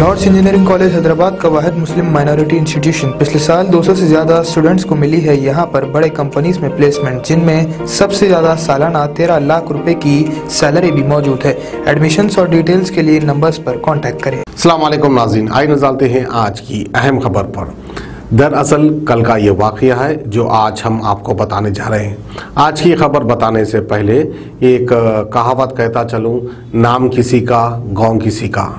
Lord's engineering college Hyderabad का वाहिद मुस्लिम minority institution. पिछले साल 200 से ज़्यादा स्टूडेंट्स को मिली है यहाँ पर बड़े कंपनीज में प्लेसमेंट, जिनमें सबसे ज़्यादा सालाना 13 लाख रुपए की सैलरी भी मौजूद है। एडमिशन्स और डिटेल्स के लिए नंबर्स पर कॉन्टैक्ट करें। अस्सलाम वालेकुम नाज़रीन, आइए नज़ारते हैं आज की अहम खबर पर। दरअसल कल का ये वाक़या है जो आज हम आपको बताने जा रहे हैं। आज की खबर बताने से पहले एक कहावत कहता चलूँ, नाम किसी का गांव किसी का।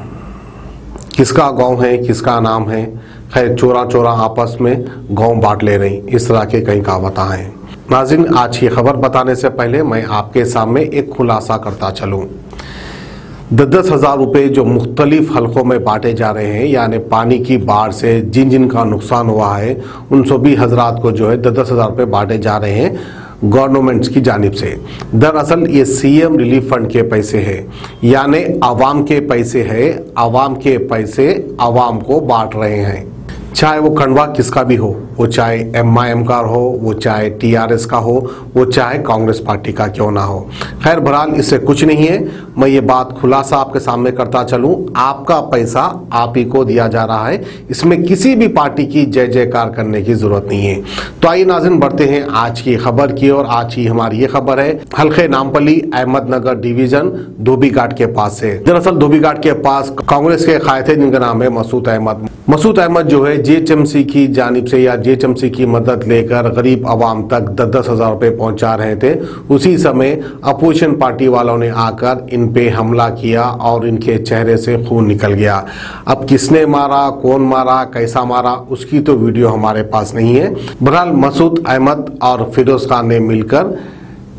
किसका गांव है, किसका नाम है, खैर चोरा चोरा आपस में गांव बांट ले रही, इस तरह के कई कहावतें हैं। नाज़रीन, आज की खबर बताने से पहले मैं आपके सामने एक खुलासा करता चलूँ। 10,000 रुपये जो मुख्तलिफ हलकों में बांटे जा रहे हैं, यानी पानी की बाढ़ से जिन जिन का नुकसान हुआ है उन सभी हजरात को जो है 10,000 रुपये बांटे जा रहे हैं गवर्नमेंट्स की जानिब से। दरअसल ये सीएम रिलीफ फंड के पैसे हैं, यानी आवाम के पैसे हैं। आवाम के पैसे आवाम को बांट रहे हैं, चाहे वो खंडवा किसका भी हो, वो चाहे MIM का हो, वो चाहे TRS का हो, वो चाहे कांग्रेस पार्टी का क्यों ना हो। खैर बहरहाल इससे कुछ नहीं है। मैं ये बात खुलासा आपके सामने करता चलूं, आपका पैसा आप ही को दिया जा रहा है, इसमें किसी भी पार्टी की जय जयकार करने की जरूरत नहीं है। तो आइए नाज़रीन बढ़ते हैं आज की खबर की और आज की हमारी ये खबर है हल्के नामपल्ली अहमदनगर डिवीजन धोबी घाट के पास से। दरअसल धोबी घाट के पास कांग्रेस के कायद थे जिनका नाम है मसूद अहमद। मसूद अहमद जो है JHMC की जानिब से या JHMC की मदद लेकर गरीब आवाम तक 10,000 रुपये पहुंचा रहे थे। उसी समय अपोजिशन पार्टी वालों ने आकर इन पे हमला किया और इनके चेहरे से खून निकल गया। अब किसने मारा, कौन मारा, कैसा मारा, उसकी तो वीडियो हमारे पास नहीं है। बहरहाल मसूद अहमद और फिरोज खान ने मिलकर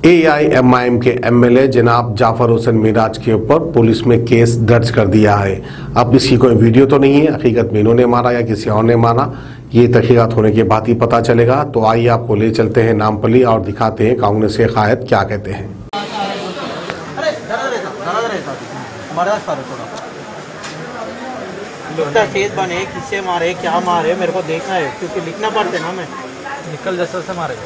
AIMIM के MLA जनाब जाफर हुसैन मिराज के ऊपर पुलिस में केस दर्ज कर दिया है। अब इसकी कोई वीडियो तो नहीं है, हकीकत में इन्होंने मारा या किसी और ने मारा, ये तहकीकात होने के बाद ही पता चलेगा। तो आइए आपको ले चलते हैं नामपल्ली और दिखाते हैं कांग्रेस के कायद क्या कहते हैं। बने किससे मारे, क्या मारे, मेरे को देखना है क्योंकि लिखना पड़ता है ना। मैं निकल जैसा से मारे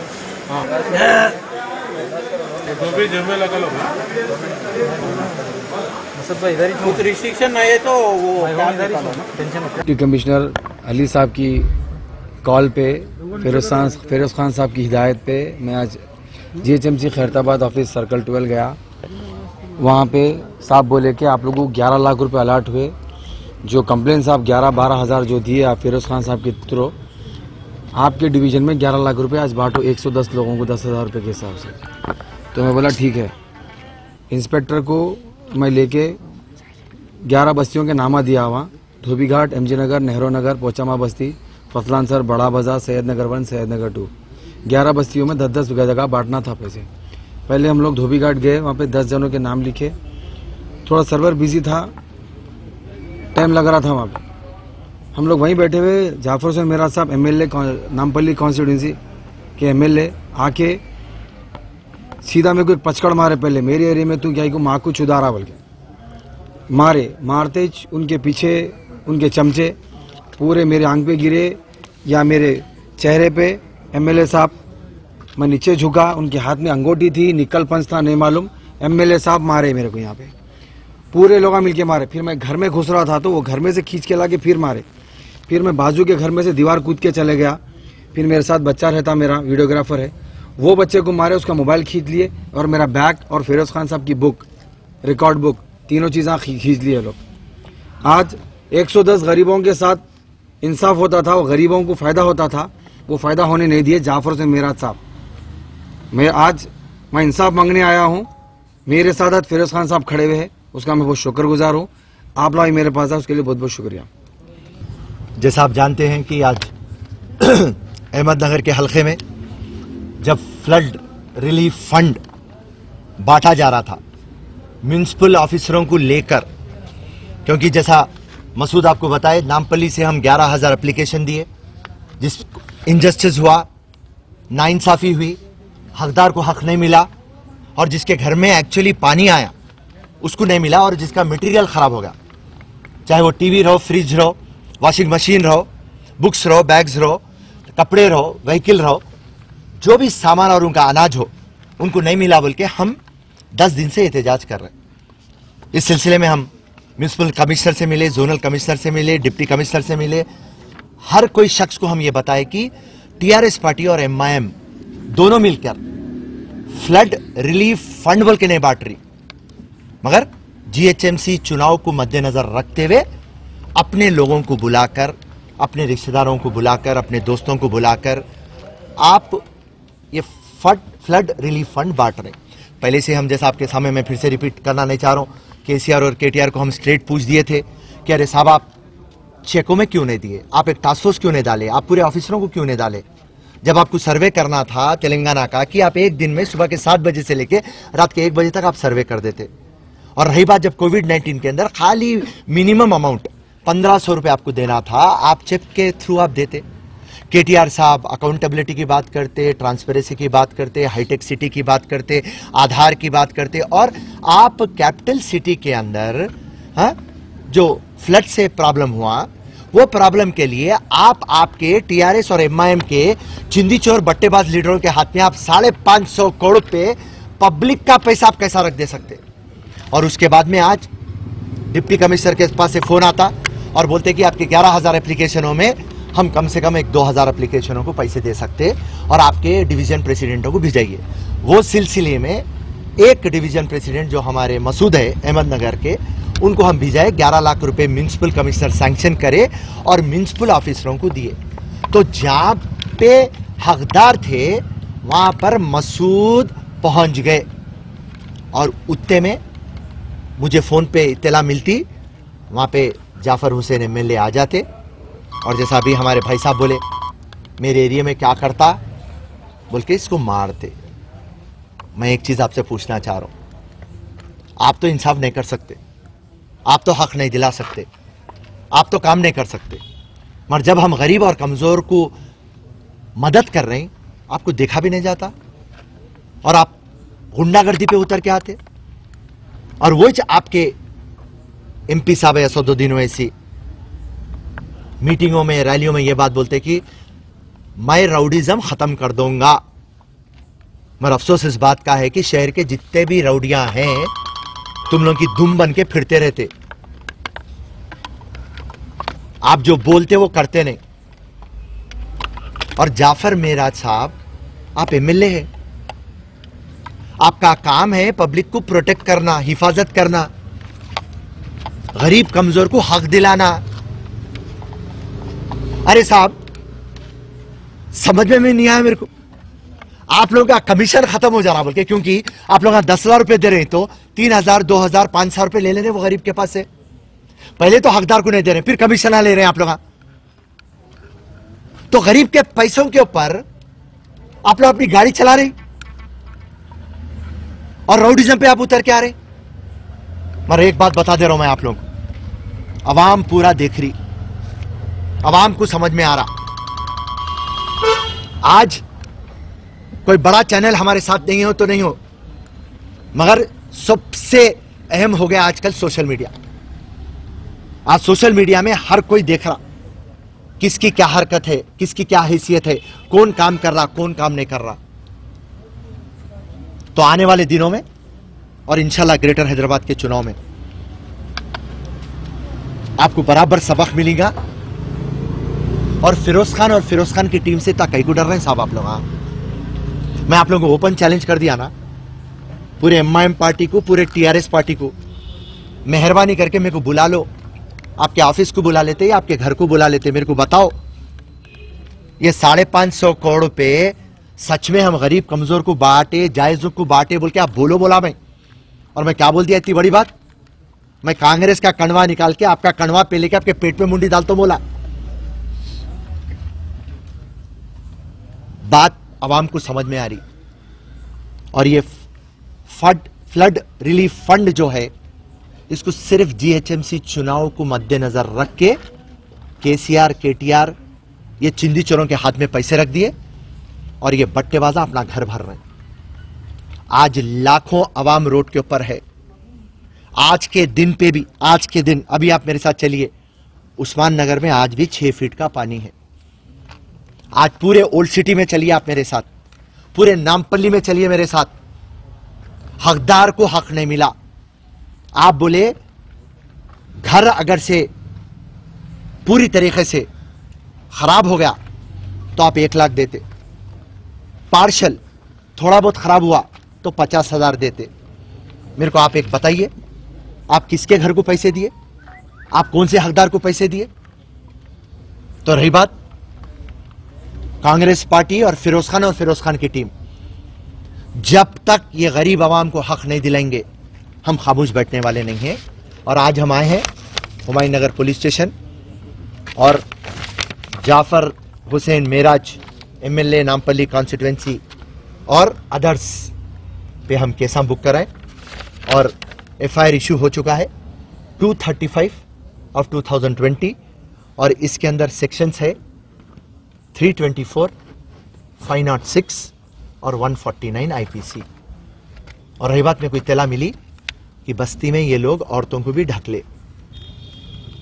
कुछ रिस्ट्रिक्शन नहीं है तो वो डिप्टी कमिश्नर अली साहब की कॉल पे, फिरोज खान साहब की हिदायत पे मैं आज JHMC खैरताबाद ऑफिस सर्कल 12 गया। वहाँ पे साहब बोले कि आप लोगों को 11 लाख रुपए अलर्ट हुए। जो कंप्लेन साहब 11-12 हज़ार जो दिए आप फिरोज खान साहब के थ्रू, आपके डिवीज़न में 11 लाख रुपए आज बांटो 110 लोगों को 10,000 रुपये के हिसाब से। तो मैं बोला ठीक है। इंस्पेक्टर को मैं लेके 11 बस्तियों के नामा दिया, वहाँ धोबी घाट, MG नगर, नेहरू नगर, पोचामा बस्ती, फसलान सर, बड़ा बाजार, सैयद नगर 1, सैयद नगर 2, 11 बस्तियों में 10-10 जगह बांटना था पैसे। पहले हम लोग धोबी घाट गए, वहाँ पे 10 जनों के नाम लिखे। थोड़ा सर्वर बिजी था, टाइम लग रहा था वहाँ पे। हम लोग वहीं बैठे हुए, जाफर हुसैन मिराज साहब MLA नामपल्ली कॉन्स्टिट्यूंसी के MLA आके सीधा मेरे को एक पचकड़ मारे। पहले मेरे एरिया में तू क्या को माँ को चुदारा बोल के मारते उनके पीछे उनके चमचे पूरे मेरे आंख पे गिरे या मेरे चेहरे पे। MLA साहब, मैं नीचे झुका, उनके हाथ में अंगूठी थी, निकल पंच था, नहीं मालूम। MLA साहब मारे मेरे को, यहाँ पे पूरे लोग मिलके मारे। फिर मैं घर में घुस रहा था तो वो घर में से खींच के ला के फिर मारे। फिर मैं बाजू के घर में से दीवार कूद के चले गया। फिर मेरे साथ बच्चा रहता, मेरा वीडियोग्राफर है, वो बच्चे को मारे, उसका मोबाइल खींच लिए और मेरा बैग और फिरोज खान साहब की बुक, रिकॉर्ड बुक, तीनों चीज़ें खींच लिए लोग। आज 110 गरीबों के साथ इंसाफ होता था, वो गरीबों को फ़ायदा होता था, वो फ़ायदा होने नहीं दिए जाफर हुसैन मिराज साहब। मैं इंसाफ मांगने आया हूँ। मेरे साथ फिरोज खान साहब खड़े हुए हैं, उसका मैं बहुत शुक्रगुजार हूँ। आप लोग मेरे पास आए उसके लिए बहुत बहुत शुक्रिया। जैसा आप जानते हैं कि आज अहमदनगर के हलके में जब फ्लड रिलीफ फंड बांटा जा रहा था म्यूनसिपल ऑफिसरों को लेकर, क्योंकि जैसा मसूद आपको बताए, नामपल्ली से हम 11,000 एप्लीकेशन दिए, जिस इनजस्टिस हुआ, नाइंसाफ़ी हुई, हकदार को हक नहीं मिला, और जिसके घर में एक्चुअली पानी आया उसको नहीं मिला, और जिसका मटेरियल ख़राब हो गया, चाहे वो टीवी रहो, फ्रिज रहो, वॉशिंग मशीन रहो, बुक्स रहो, बैग्स रहो, कपड़े रहो, व्हीकल रहो, जो भी सामान और उनका अनाज हो, उनको नहीं मिला बोल के हम 10 दिन से एहतजाज कर रहे हैं। इस सिलसिले में हम म्यूनिसिपल कमिश्नर से मिले, जोनल कमिश्नर से मिले, डिप्टी कमिश्नर से मिले, हर कोई शख्स को हम ये बताए कि टीआरएस पार्टी और एमआईएम दोनों मिलकर फ्लड रिलीफ फंड बोल के नहीं बांट रही, मगर जीएचएमसी चुनाव को मद्देनजर रखते हुए अपने लोगों को बुलाकर, अपने रिश्तेदारों को बुलाकर, अपने दोस्तों को बुलाकर आप ये फ्लड रिलीफ फंड बांट रहे। पहले से हम, जैसा आपके सामने मैं फिर से रिपीट करना नहीं चाह रहा हूं, केसीआर और केटीआर को हम स्ट्रेट पूछ दिए थे कि अरे साहब आप चेकों में क्यों नहीं दिए, आप एक टास्क फोर्स क्यों नहीं डाले, आप पूरे ऑफिसरों को क्यों नहीं डाले, जब आपको सर्वे करना था तेलंगाना का कि आप एक दिन में सुबह के 7 बजे से लेके रात के 1 बजे तक आप सर्वे कर देते। और रही बात जब कोविड-19 के अंदर खाली मिनिमम अमाउंट 1500 रुपए आपको देना था, आप चेक के थ्रू आप देते। केटीआर साहब अकाउंटेबिलिटी की बात करते, ट्रांसपेरेंसी की बात करते, हाईटेक सिटी की बात करते, आधार की बात करते, और आप कैपिटल सिटी के अंदर जो फ्लड से प्रॉब्लम हुआ वो प्रॉब्लम के लिए आप आपके टीआरएस और एमआईएम के चिंदी चोर बट्टेबाज लीडरों के हाथ में आप 550 करोड़ पे पब्लिक का पैसा आप कैसा रख दे सकते। और उसके बाद में आज डिप्टी कमिश्नर के पास से फोन आता और बोलते कि आपके 11,000 एप्लीकेशनों में हम कम से कम 2,000 एप्लीकेशनों को पैसे दे सकते और आपके डिवीजन प्रेसिडेंटों को भेजाइए। वो सिलसिले में एक डिवीजन प्रेसिडेंट जो हमारे मसूद है अहमदनगर के, उनको हम भेजाए, 11 लाख रुपए म्यूनिसिपल कमिश्नर सैंक्शन करे और म्यूनिसिपल ऑफिसरों को दिए। तो जहां पे हकदार थे वहां पर मसूद पहुंच गए और उत्ते में मुझे फोन पे इत्तला मिलती, वहां पे जाफर हुसैन एमएलए आ जाते और जैसा अभी हमारे भाई साहब बोले मेरे एरिया में क्या करता बोल के इसको मारते। मैं एक चीज आपसे पूछना चाह रहा हूं, आप तो इंसाफ नहीं कर सकते, आप तो हक नहीं दिला सकते, आप तो काम नहीं कर सकते, मगर जब हम गरीब और कमजोर को मदद कर रहे हैं आपको देखा भी नहीं जाता और आप गुंडागर्दी पे उतर के आते। और वो आपके एमपी साहब असदुद्दीन ओवैसी मीटिंगों में, रैलियों में ये बात बोलते कि मैं राउडीज्म खत्म कर दूंगा, मगर अफसोस इस बात का है कि शहर के जितने भी राउडियां हैं तुम लोगों की दुम बन के फिरते रहते, आप जो बोलते वो करते नहीं। और जाफर मेराज साहब आप एमएलए हैं, आपका काम है पब्लिक को प्रोटेक्ट करना, हिफाजत करना, गरीब कमजोर को हक दिलाना। अरे साहब समझ में नहीं आया मेरे को, आप लोगों का कमीशन खत्म हो जा रहा बोल के, क्योंकि आप लोग 10,000 रुपए दे रहे हैं तो 3,000, 2,000, 500 रुपए ले रहे वो गरीब के पास से। पहले तो हकदार को नहीं दे रहे, फिर कमीशन ले रहे हैं आप लोग। तो गरीब के पैसों के ऊपर आप लोग अपनी गाड़ी चला रहे और राउडीज्म पे आप उतर के आ रहे। मगर एक बात बता दे रहा हूं मैं आप लोग, अवाम पूरा देख रही, अवाम को समझ में आ रहा। आज कोई बड़ा चैनल हमारे साथ नहीं हो तो नहीं हो, मगर सबसे अहम हो गया आजकल सोशल मीडिया। आज सोशल मीडिया में हर कोई देख रहा किसकी क्या हरकत है, किसकी क्या हैसियत है, कौन काम कर रहा, कौन काम नहीं कर रहा। तो आने वाले दिनों में और इंशाल्लाह ग्रेटर हैदराबाद के चुनाव में आपको बराबर सबक मिलेगा। और फिरोज खान की टीम से कहीं को डर रहे हैं साहब आप लोग। मैं आप लोगों को ओपन चैलेंज कर दिया ना, पूरे एमआईएम पार्टी को, पूरे टीआरएस पार्टी को, मेहरबानी करके मेरे को बुला लो, आपके ऑफिस को बुला लेते या आपके घर को बुला लेते, मेरे को बताओ ये 550 करोड़ पे सच में हम गरीब कमजोर को बांटे, जायजों को बांटे बोल के आप बोला मैं। और मैं क्या बोल दिया इतनी बड़ी बात, मैं कांग्रेस का कणवा निकाल के आपका कणवा पे लेके आपके पेट में मुंडी डालता बोला। बात आवाम को समझ में आ रही। और ये फ्लड रिलीफ फंड जो है इसको सिर्फ जीएचएमसी चुनाव को मद्देनजर रख के केसीआर, केटीआर ये चिंदी चोरों के हाथ में पैसे रख दिए और ये बट्टेबाजा अपना घर भर रहे हैं। आज लाखों अवाम रोड के ऊपर है। आज के दिन पे भी, आज के दिन अभी आप मेरे साथ चलिए, उस्मान नगर में आज भी 6 फीट का पानी है। आज पूरे ओल्ड सिटी में चलिए आप मेरे साथ, पूरे नामपल्ली में चलिए मेरे साथ, हकदार को हक नहीं मिला। आप बोले घर अगर से पूरी तरीके से खराब हो गया तो आप 1 लाख देते, पार्शल थोड़ा बहुत खराब हुआ तो 50,000 देते। मेरे को आप एक बताइए, आप किसके घर को पैसे दिए, आप कौन से हकदार को पैसे दिए? तो रही बात कांग्रेस पार्टी और फिरोज खान की टीम, जब तक ये गरीब आवाम को हक नहीं दिलाएंगे हम खामोश बैठने वाले नहीं हैं। और आज हम आए हैं हुमायूं नगर पुलिस स्टेशन और जाफर हुसैन मेराज MLA नामपल्ली कॉन्स्टिट्यूएंसी और अदर्स पे हम केसा बुक कराए और FIR इशू हो चुका है 235 ऑफ 2020 और इसके अंदर सेक्शंस है 324, 506 और 149 IPC। और रही बात में कोई इत्तला मिली कि बस्ती में ये लोग औरतों को भी ढक ले,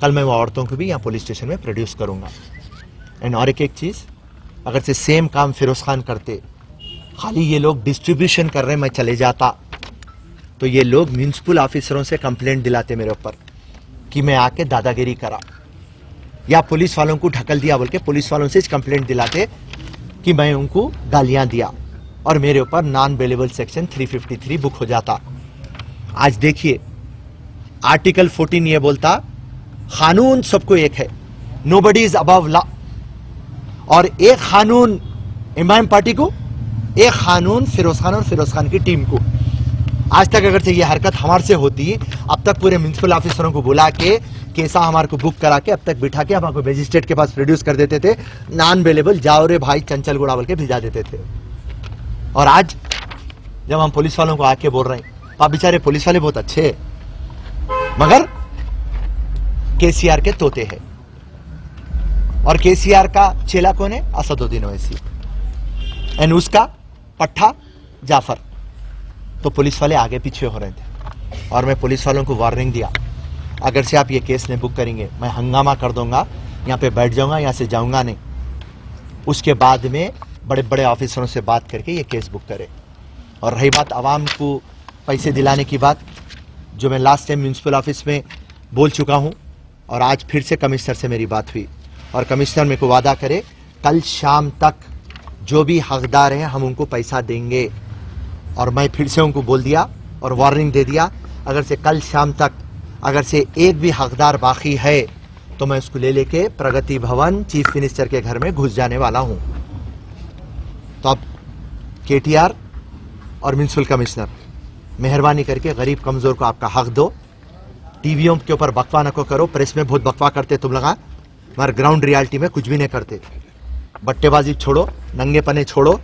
कल मैं वो औरतों को भी यहाँ पुलिस स्टेशन में प्रोड्यूस करूंगा। एंड और एक चीज, अगर से सेम काम फिरोज खान करते, खाली ये लोग डिस्ट्रीब्यूशन कर रहे मैं चले जाता, तो ये लोग म्यूनिसिपल ऑफिसरों से कंप्लेंट दिलाते मेरे ऊपर कि मैं आके दादागिरी करा, या पुलिस वालों को ढकल दिया बोल के पुलिस वालों से कंप्लेंट दिलाते कि मैं उनको गालियां दिया और मेरे ऊपर नॉन बेलेबल सेक्शन 353 बुक हो जाता। आज देखिए आर्टिकल 14 ये बोलता कानून सबको एक है, नोबडी इज अबव लॉ, और एक कानून इमाम पार्टी को, एक कानून फिरोज खान और फिरोज खान की टीम को। आज तक अगर से ये हरकत हमारे से होती, अब तक पूरे म्युनिसिपल ऑफिसरों को बुला के केसा हमारे को बुक करा के अब तक बिठा के हमारे को मजिस्ट्रेट के पास प्रोड्यूस कर देते थे, नॉन बेलेबल जाओ रे भाई चंचल गुड़ा बोल के भिजा देते थे। और आज जब हम पुलिस वालों को आके बोल रहे हैं, आप बेचारे पुलिस वाले बहुत अच्छे हैं मगर KCR के तोते हैं, और KCR का चेला कौन है? असदुद्दीन ओवैसी, एंड उसका पट्टा जाफर। तो पुलिस वाले आगे पीछे हो रहे थे और मैं पुलिस वालों को वार्निंग दिया, अगर से आप ये केस नहीं बुक करेंगे मैं हंगामा कर दूंगा, यहाँ पे बैठ जाऊंगा, यहाँ से जाऊंगा नहीं। उसके बाद में बड़े बड़े ऑफिसरों से बात करके ये केस बुक करे। और रही बात आवाम को पैसे दिलाने की बात, जो मैं लास्ट टाइम म्यूनिसिपल ऑफिस में बोल चुका हूँ और आज फिर से कमिश्नर से मेरी बात हुई और कमिश्नर मेरे को वादा करे कल शाम तक जो भी हकदार हैं हम उनको पैसा देंगे। और मैं फिर से उनको बोल दिया और वार्निंग दे दिया, अगर से कल शाम तक अगर से एक भी हकदार बाकी है तो मैं उसको ले लेके प्रगति भवन चीफ मिनिस्टर के घर में घुस जाने वाला हूं। तो अब KTR और म्युनिसिपल कमिश्नर मेहरबानी करके गरीब कमजोर को आपका हक दो, टीवियों के ऊपर बकवा न को करो। प्रेस में बहुत बकवा करते तुम लगा, मगर ग्राउंड रियलिटी में कुछ भी नहीं करते। बट्टेबाजी छोड़ो, नंगे पने छोड़ो,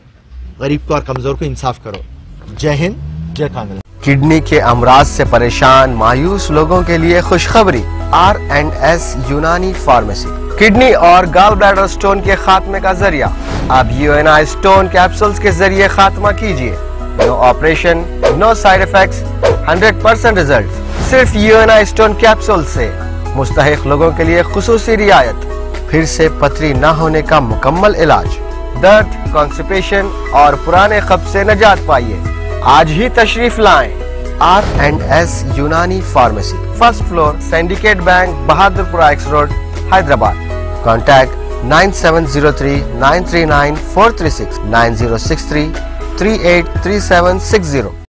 गरीब को और कमजोर को इंसाफ करो। जय हिंद, जय कांग्रेस। किडनी के अमराज से परेशान मायूस लोगों के लिए खुशखबरी, R&S यूनानी फार्मेसी किडनी और गॉल ब्लैडर स्टोन के खात्मे का जरिया। अब UNI स्टोन कैप्सूल्स के जरिए खात्मा कीजिए। No operation, no side effects, 100% result. सिर्फ UNI स्टोन कैप्सूल से मुस्तहिक लोगों के लिए खुसूसी रियायत। फिर से पथरी न होने का मुकम्मल इलाज, दर्द, कॉन्स्टिपेशन और पुराने कब्ज से निजात पाइए। आज ही तशरीफ लाएं। R&S यूनानी pharmacy, first floor, syndicate bank, Bahadurpura X road, Hyderabad. Contact 9703 939 436 9063 383760।